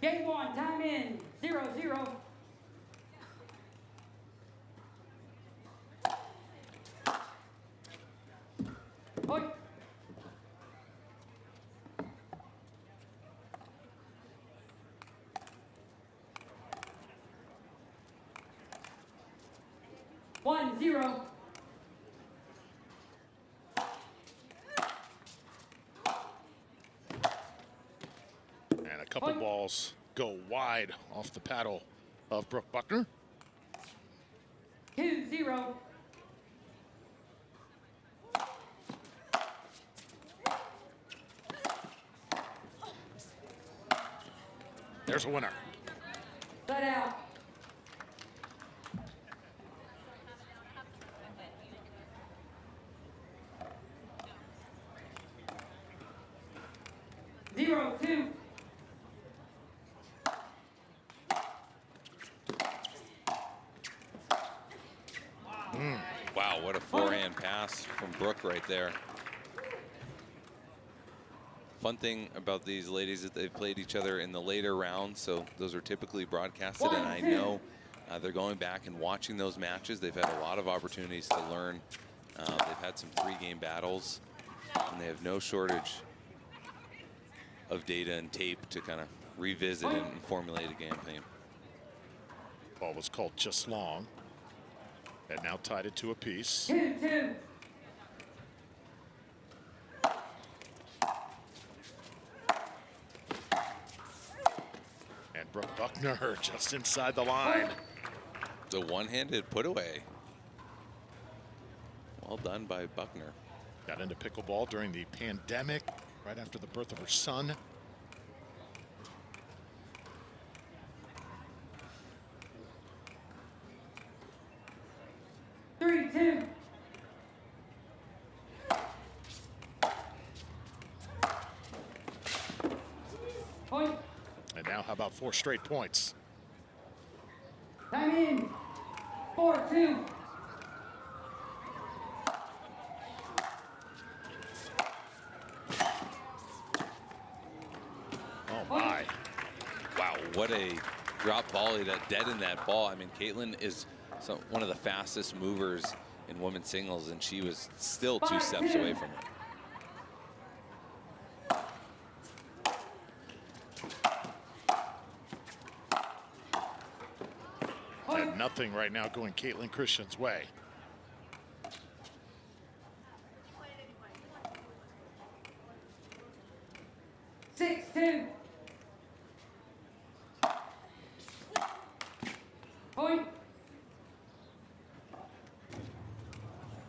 Game one, time in, 0-0. Point. One, 0. And a couple balls go wide off the paddle of Brooke Buckner. 2-0. There's a winner. Let out. Zero, 2. Wow, what a forehand pass from Brooke right there. Fun thing about these ladies is that they've played each other in the later rounds, so those are typically broadcasted, and I know they're going back and watching those matches. They've had a lot of opportunities to learn. They've had some 3-game battles, and they have no shortage of data and tape to kind of revisit and formulate a game plan. Ball was called just long. And now tied it to a piece. 2-2. And Brooke Buckner just inside the line. The one-handed put away. Well done by Buckner. Got into pickleball during the pandemic, right after the birth of her son. Point. And now how about 4 straight points? Time in, 4-2. Oh my. Wow, what a drop volley that deadened that ball. I mean, Kaitlyn is one of the fastest movers in women's singles, and she was still 2 steps away from it. And nothing right now going Kaitlyn Christian's way. Point.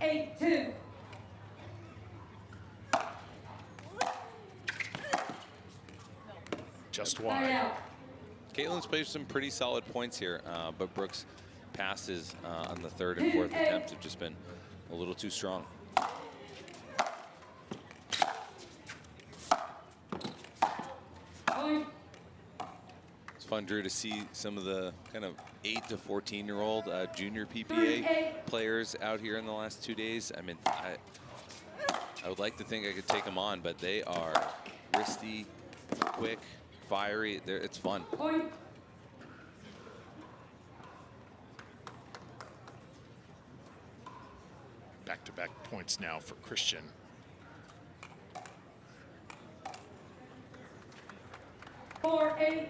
8-2. Just wide. Kaitlyn's played some pretty solid points here, but Brooke's passes on the 3rd and 4th attempts have just been a little too strong. It's fun, Drew, to see some of the kind of 8 to 14-year-old junior PPA players out here in the last 2 days. I mean, I would like to think I could take them on, but they are wristy, quick, fiery. It's fun. Back-to-back points now for Christian. Four, 8.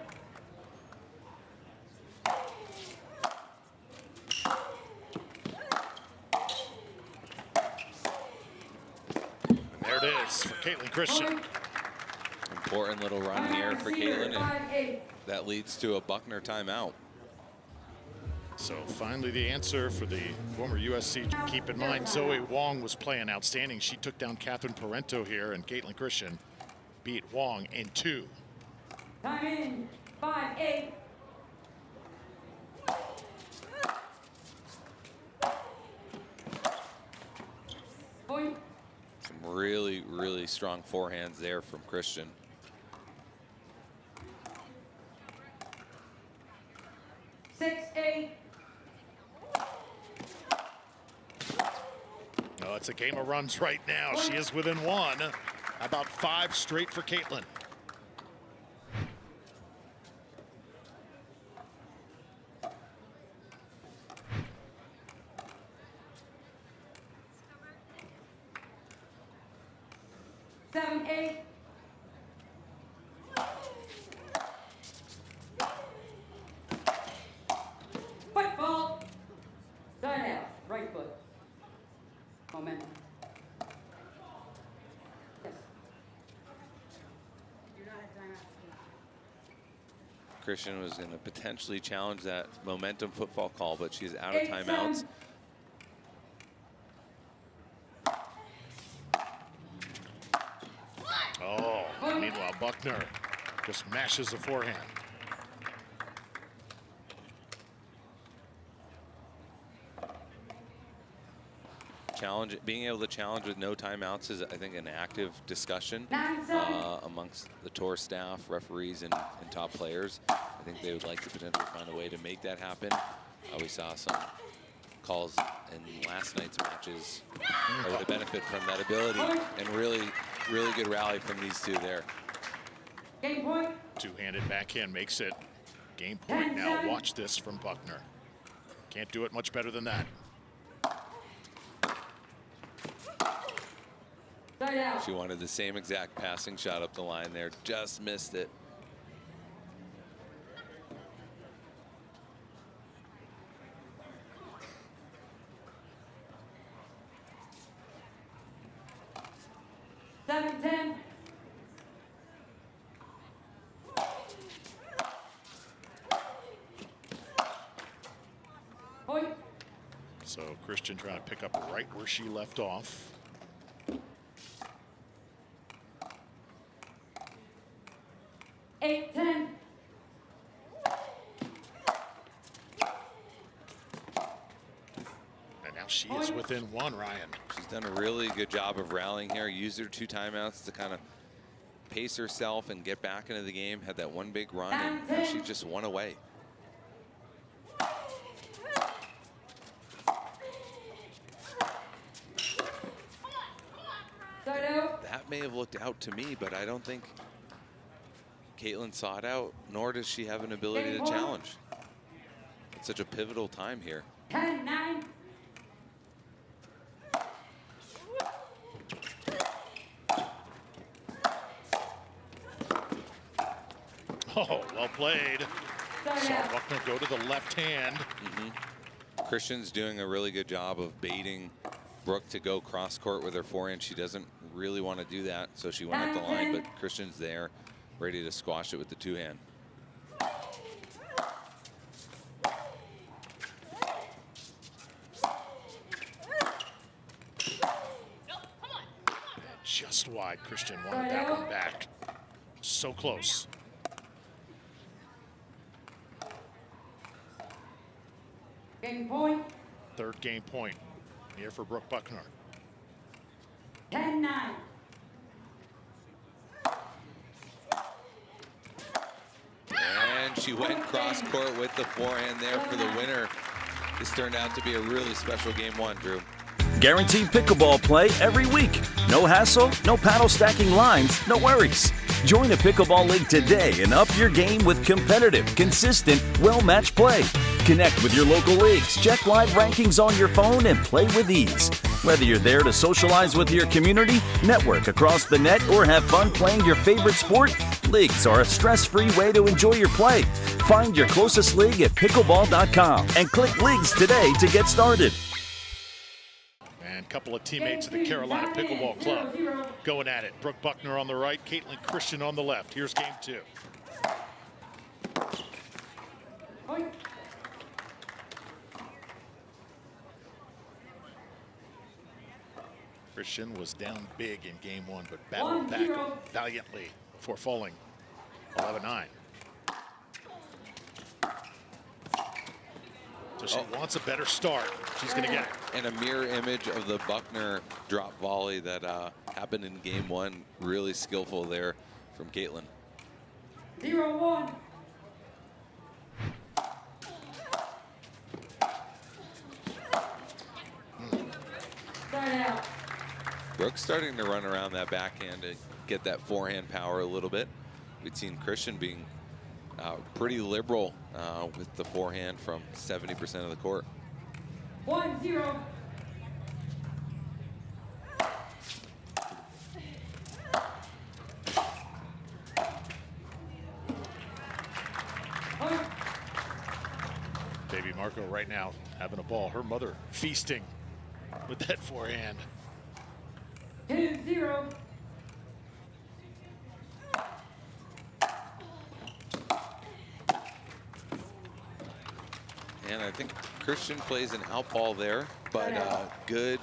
And there it is for Kaitlyn Christian. Important little run here for Kaitlyn, and that leads to a Buckner timeout. So finally the answer for the former USC. Keep in mind, Zoe Wong was playing outstanding. She took down Catherine Parento here, and Kaitlyn Christian beat Wong in 2. Time in, 5-8. Point. Some really, really strong forehands there from Christian. 6-8. No, it's a game of runs right now. She is within 1. About 5 straight for Kaitlyn. 8. Foot ball. Start out. Right foot. Momentum. Yes. You're not at timeout. Christian was going to potentially challenge that momentum football call, but she's out of 8, timeouts. 10. Oh, meanwhile, Buckner just mashes the forehand. Being able to challenge with no timeouts is, I think, an active discussion 9, 7. amongst the tour staff, referees, and top players. I think they would like to potentially find a way to make that happen. We saw some calls in last night's matches that would have benefited from that ability, and really good rally from these two there. Game point. Two-handed backhand makes it game point. Now watch this from Buckner. Can't do it much better than that. Start out. She wanted the same exact passing shot up the line there, just missed it. Seven, 10. Point. So Christian trying to pick up right where she left off. 8, 10. And now she is within one, Ryan. She's done a really good job of rallying here. Used her 2 timeouts to kind of pace herself and get back into the game. Had that one big run, and now she just won away. Start out. That may have looked out to me, but I don't think Kaitlyn saw it out, nor does she have an ability to challenge. It's such a pivotal time here. 10, 9. Oh, well played. Start Saw out. Buckner go to the left hand. Christian's doing a really good job of baiting Brooke to go cross court with her forehand. She doesn't really want to do that, so she went up the line, but Christian's there, ready to squash it with the 2-hand. Just wide. Christian wanted that one back. So close. Game point. Third game point here for Brooke Buckner. 10, 9. And she went cross court with the forehand there for the winner. This turned out to be a really special game 1, Drew. Guaranteed pickleball play every week. No hassle, no paddle stacking lines, no worries. Join a pickleball league today and up your game with competitive, consistent, well-matched play. Connect with your local leagues, check live rankings on your phone, and play with ease. Whether you're there to socialize with your community, network across the net, or have fun playing your favorite sport, leagues are a stress-free way to enjoy your play. Find your closest league at pickleball.com and click Leagues today to get started. And a couple of teammates of the Carolina Pickleball Club going at it. Brooke Buckner on the right, Kaitlyn Christian on the left. Here's game 2. Point. Christian was down big in game 1, but battled back 1-0. valiantly before falling 11-9. So she wants a better start. She's going to get it. And a mirror image of the Buckner drop volley that happened in game 1. Really skillful there from Kaitlyn. 0-1. Start out. Brooke's starting to run around that backhand to get that forehand power a little bit. We'd seen Christian being pretty liberal with the forehand from 70% of the court. Point. Baby Marco right now having a ball. Her mother feasting with that forehand. 2-0. And I think Christian plays an out ball there, but good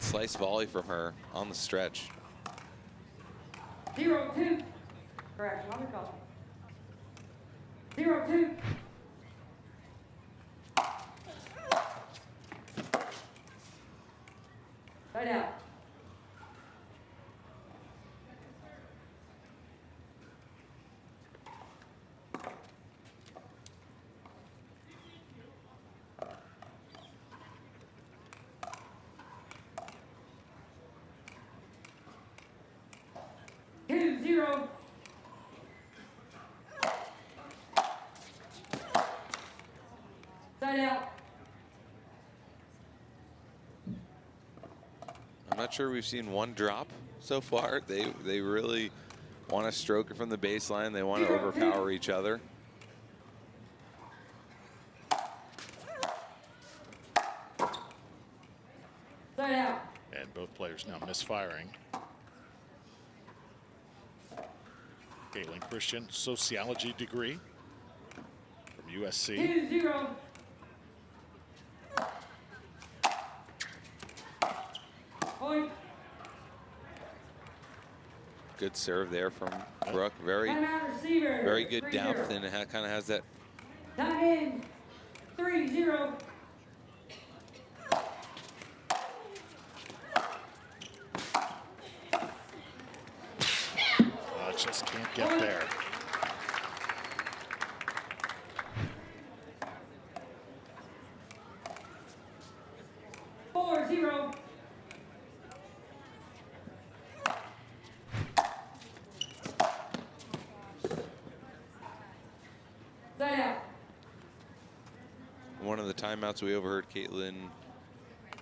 slice volley from her on the stretch. 0-2. Correction on the call. 0-2. Right out. Zero. Side out. I'm not sure we've seen one drop so far. They really want to stroke it from the baseline. They want to overpower each other. Side out. And both players now misfiring. Kaitlyn Christian, sociology degree from USC. 2-0. Point. Good serve there from Brooke. Timeout receiver. Very good 3-0. depth, and it kind of has that. Time in. 3-0. Just can't get there. Four, 0. Side out. One of the timeouts we overheard Kaitlyn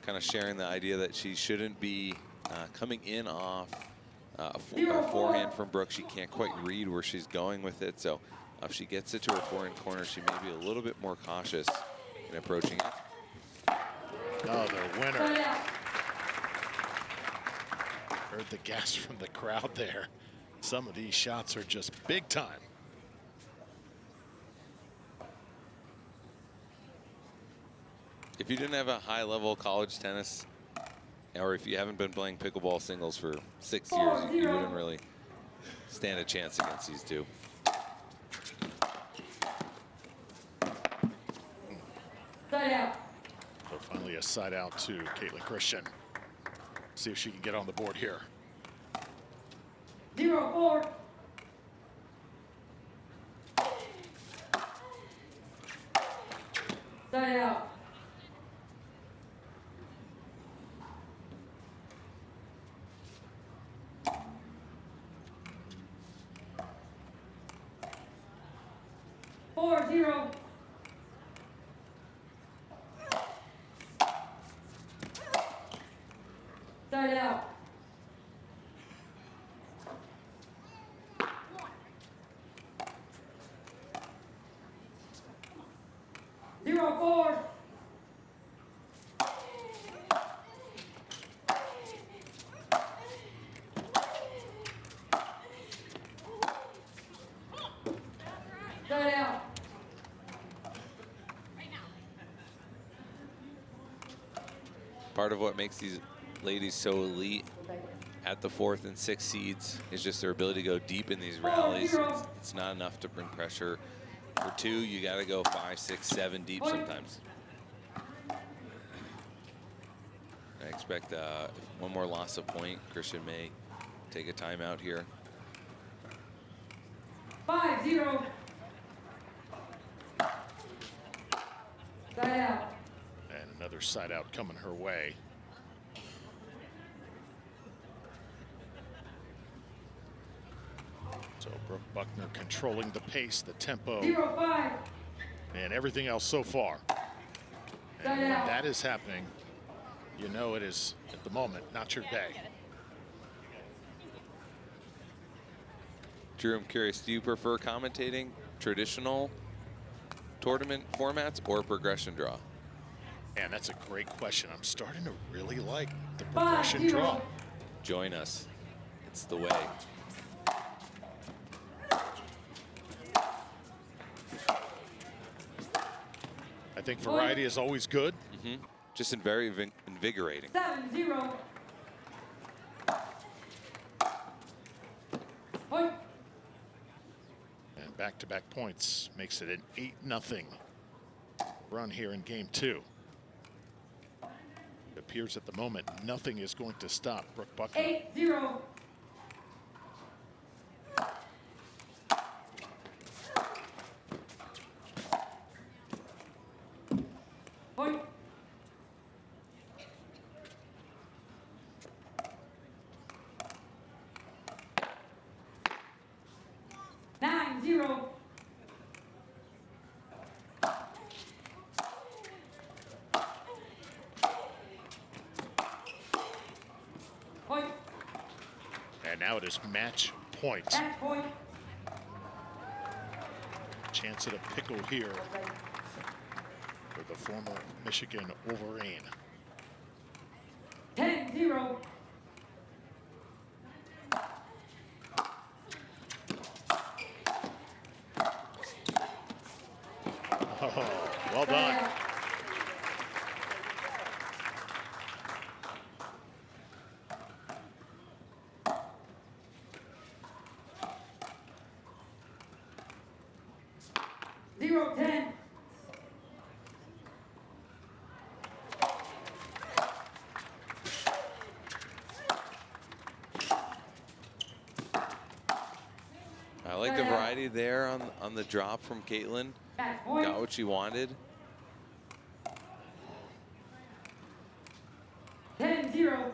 kind of sharing the idea that she shouldn't be coming in off a forehand from Brooke. She can't quite read where she's going with it. So if she gets it to her forehand corner, she may be a little bit more cautious in approaching it. Oh, the winner. Side out. Heard the gas from the crowd there. Some of these shots are just big time. If you didn't have a high-level college tennis, or if you haven't been playing pickleball singles for 6 years, you wouldn't really stand a chance against these two. Side out. So finally a side out to Kaitlyn Christian. See if she can get on the board here. 0-4. Side out. Four, 0. Side out. 0-4. Side out. Part of what makes these ladies so elite at the 4th and 6th seeds is just their ability to go deep in these rallies. It's not enough to bring pressure. For 2, you got to go 5, 6, 7 deep sometimes. I expect one more loss of point. Christian may take a timeout here. 5-0. Side out. And another side out coming her way. So Brooke Buckner controlling the pace, the tempo, 0-5. and everything else so far. And when that is happening, you know it is, at the moment, not your day. Drew, I'm curious, do you prefer commentating traditional tournament formats or progression draw? And that's a great question. I'm starting to really like the progression draw. Join us. It's the way. I think variety is always good. Just very invigorating. 7-0. Point. And back-to-back points makes it an 8-0 run here in game 2. It appears at the moment nothing is going to stop Brooke Buckner. 8-0. Point. Nine, 0. Point. And now it is match point. Match point. Chance at a pickle here for the former Michigan Wolverine. 10-0. Oh, well done. Zero, 10. I like the variety there on the drop from Kaitlyn. Match point. Got what she wanted. 10-0.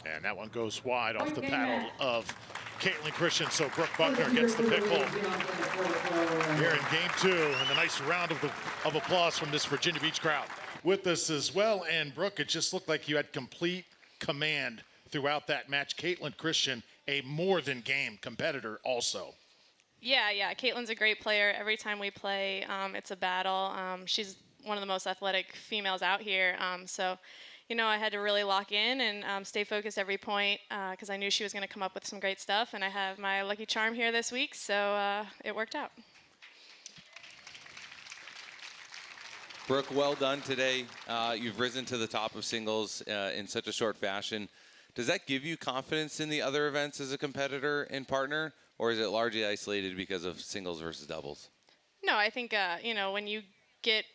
And that one goes wide off the paddle of Kaitlyn Christian. So Brooke Buckner gets the pickle here in game 2. And a nice round of applause from this Virginia Beach crowd. With us as well. And Brooke, it just looked like you had complete command throughout that match. Kaitlyn Christian, a more than game competitor also. Yeah. Kaitlyn's a great player. Every time we play, it's a battle. She's one of the most athletic females out here. So, I had to really lock in and stay focused every point because I knew she was going to come up with some great stuff. And I have my lucky charm here this week, so it worked out. Brooke, well done today. You've risen to the top of singles in such a short fashion. Does that give you confidence in the other events as a competitor and partner, or is it largely isolated because of singles versus doubles? No, I think, when you get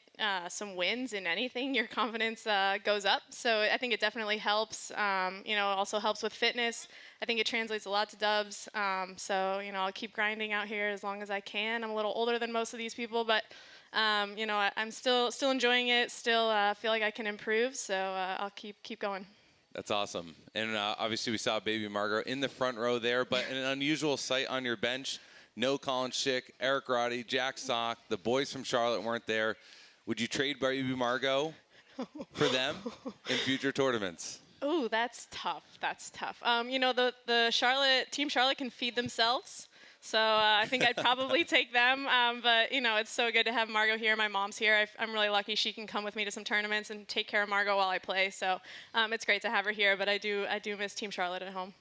some wins in anything, your confidence goes up. So I think it definitely helps. Also helps with fitness. I think it translates a lot to dubs. I'll keep grinding out here as long as I can. I'm a little older than most of these people, but I'm still enjoying it. Still feel like I can improve. So I'll keep going. That's awesome. And obviously we saw baby Margot in the front row there, but an unusual sight on your bench. No Colin Schick, Eric Roddy, Jack Sock. The boys from Charlotte weren't there. Would you trade baby Margot for them in future tournaments? Ooh, that's tough. The Charlotte Team Charlotte can feed themselves. So I think I'd probably take them. But it's so good to have Margot here. My mom's here. I'm really lucky she can come with me to some tournaments and take care of Margot while I play. So it's great to have her here. But I do miss Team Charlotte at home.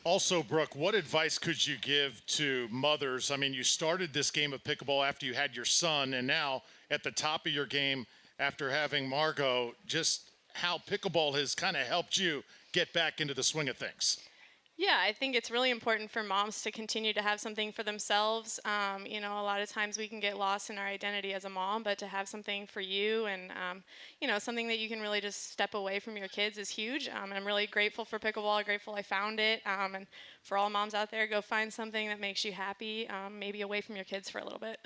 Also, Brooke, what advice could you give to mothers? I mean, you started this game of pickleball after you had your son, and now at the top of your game after having Margot, just how pickleball has kind of helped you get back into the swing of things. Yeah, I think it's really important for moms to continue to have something for themselves. A lot of times we can get lost in our identity as a mom, but to have something for you and, something that you can really just step away from your kids is huge. And I'm really grateful for pickleball, grateful I found it. And for all moms out there, go find something that makes you happy, maybe away from your kids for a little bit.